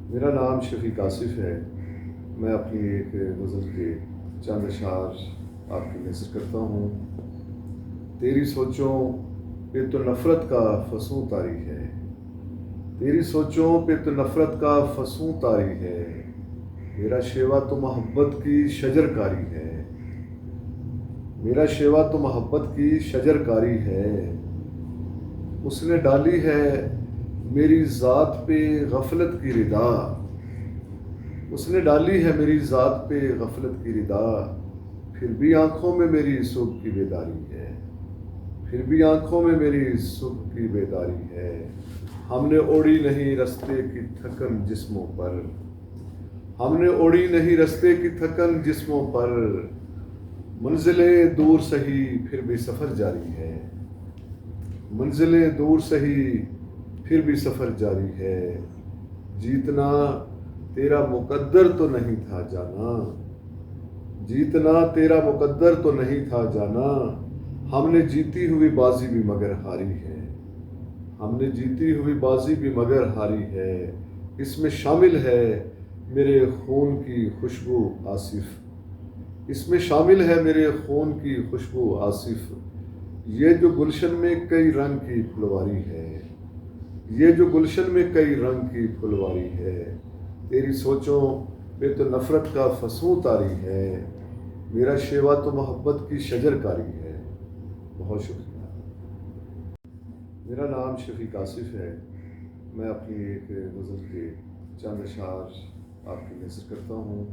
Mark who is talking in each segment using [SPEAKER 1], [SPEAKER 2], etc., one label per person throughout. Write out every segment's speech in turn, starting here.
[SPEAKER 1] میرا نام شفیق آصف ہے۔ میں اپنی ایک غزل کے چند اشعار آپ کی نذر کرتا ہوں۔ تیری سوچوں پہ تو نفرت کا فسوں طاری ہے، تیری سوچوں پہ تو نفرت کا فسوں طاری ہے، میرا شیوا تو محبت کی شجر کاری ہے، میرا شیوا تو محبت کی شجر کاری ہے، اس نے ڈالی ہے میری ذات پہ غفلت کی ردا، اس نے ڈالی ہے میری ذات پہ غفلت کی ردا، پھر بھی آنکھوں میں میری صبح کی بیداری ہے، پھر بھی آنکھوں میں میری صبح کی بیداری ہے، ہم نے اوڑی نہیں رستے کی تھکن جسموں پر، ہم نے اوڑی نہیں رستے کی تھکن جسموں پر، منزلیں دور سہی پھر بھی سفر جاری ہے، منزلیں دور سہی پھر بھی سفر جاری ہے، جیتنا تیرا مقدر تو نہیں تھا جانا، جیتنا تیرا مقدر تو نہیں تھا جانا، ہم نے جیتی ہوئی بازی بھی مگر ہاری ہے، ہم نے جیتی ہوئی بازی بھی مگر ہاری ہے، اس میں شامل ہے میرے خون کی خوشبو آصف، اس میں شامل ہے میرے خون کی خوشبو آصف، یہ جو گلشن میں کئی رنگ کی پھلواری ہے، یہ جو گلشن میں کئی رنگ کی پھلواری ہے، تیری سوچوں پہ تو نفرت کا فسوں طاری ہے، میرا شیوا تو محبت کی شجر کاری ہے۔ بہت شکریہ۔ میرا نام شفیق آصف ہے۔ میں اپنی ایک غزل کے چند اشعار آپ کی نذر کرتا ہوں۔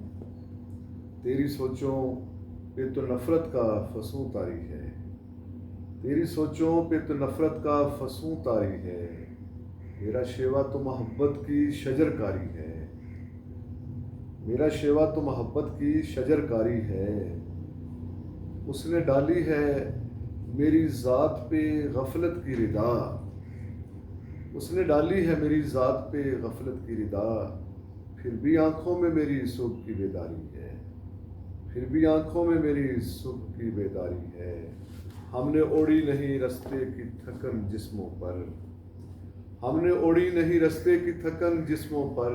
[SPEAKER 1] تیری سوچوں پہ تو نفرت کا فسوں طاری ہے، تیری سوچوں پہ تو نفرت کا فسوں طاری ہے، میرا شیوا تو محبت کی شجر کاری ہے، میرا شیوا تو محبت کی شجر کاری ہے، اس نے ڈالی ہے میری ذات پہ غفلت کی ردا، اس نے ڈالی ہے میری ذات پہ غفلت کی ردا، پھر بھی آنکھوں میں میری صبح کی بیداری ہے، پھر بھی آنکھوں میں میری صبح کی بیداری ہے، ہم نے اوڑی نہیں رستے کی تھکن جسموں پر، ہم نے اوڑی نہیں رستے کی تھکن جسموں پر،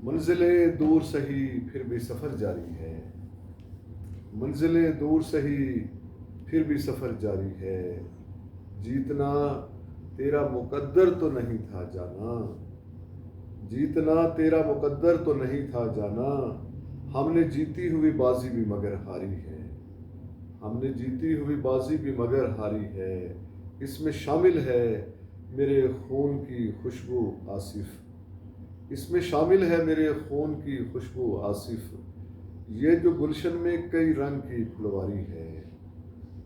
[SPEAKER 1] منزلیں دور سہی پھر بھی سفر جاری ہے، منزلیں دور سہی پھر بھی سفر جاری ہے، جیتنا تیرا مقدر تو نہیں تھا جانا، جیتنا تیرا مقدر تو نہیں تھا جانا، ہم نے جیتی ہوئی بازی بھی مگر ہاری ہے، ہم نے جیتی ہوئی بازی بھی مگر ہاری ہے، اس میں شامل ہے میرے خون کی خوشبو آصف، اس میں شامل ہے میرے خون کی خوشبو آصف، یہ جو گلشن میں کئی رنگ کی پھلواری ہے،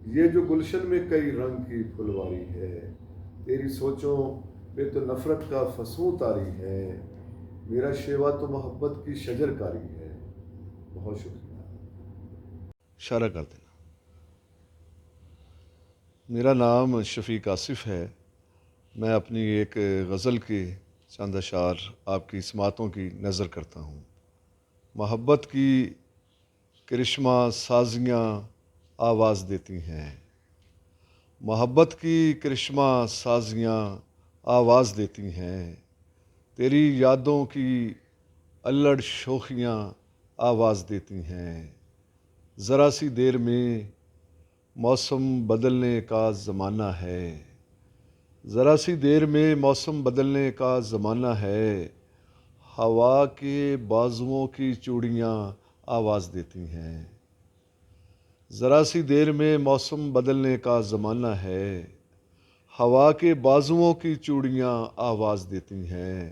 [SPEAKER 1] یہ جو گلشن میں کئی رنگ کی پھلواری ہے، تیری سوچوں پہ تو نفرت کا فسوں طاری ہے، میرا شیوا تو محبت کی شجر کاری ہے۔ بہت شکریہ۔ اشارہ کر دینا۔ میرا نام شفیق آصف ہے۔ میں اپنی ایک غزل کے چند اشعار آپ کی سماعتوں کی نذر کرتا ہوں۔ محبت کی کرشمہ سازیاں آواز دیتی ہیں، محبت کی کرشمہ سازیاں آواز دیتی ہیں، تیری یادوں کی الڑ شوخیاں آواز دیتی ہیں، ذرا سی دیر میں موسم بدلنے کا زمانہ ہے، ذرا سی دیر میں موسم بدلنے کا زمانہ ہے، ہوا کے بازوؤں کی چوڑیاں آواز دیتی ہیں، ذرا سی دیر میں موسم بدلنے کا زمانہ ہے، ہوا کے بازوؤں کی چوڑیاں آواز دیتی ہیں،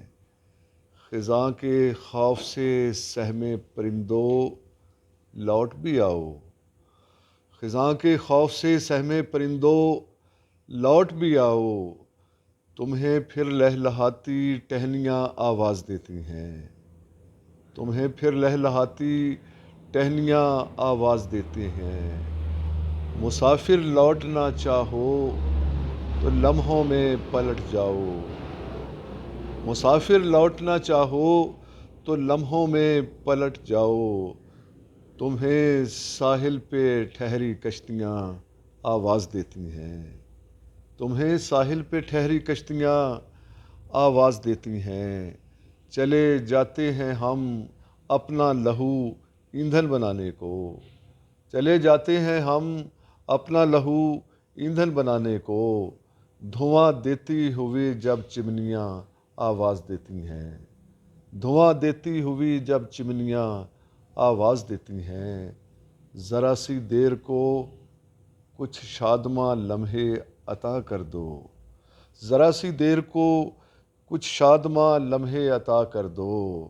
[SPEAKER 1] خزاں کے خوف سے سہمے پرندو لوٹ بھی آؤ، خزاں کے خوف سے سہمے پرندو لوٹ بھی آؤ، تمہیں پھر لہلہاتی ٹہنیاں آواز دیتی ہیں، تمہیں پھر لہلہاتی ٹہنیاں آواز دیتے ہیں، مسافر لوٹنا چاہو تو لمحوں میں پلٹ جاؤ، مسافر لوٹنا چاہو تو لمحوں میں پلٹ جاؤ، تمہیں ساحل پہ ٹھہری کشتیاں آواز دیتی ہیں، تمہیں ساحل پہ ٹھہری کشتیاں آواز دیتی ہیں، چلے جاتے ہیں ہم اپنا لہو ایندھن بنانے کو، چلے جاتے ہیں ہم اپنا لہو ایندھن بنانے کو، دھواں دیتی ہوئی جب چمنیاں آواز دیتی ہیں، دھواں دیتی ہوئی جب چمنیاں آواز دیتی ہیں، ذرا سی دیر کو کچھ شادماں لمحے عطا کر دو، ذرا سی دیر کو کچھ شادماں لمحے عطا کر دو،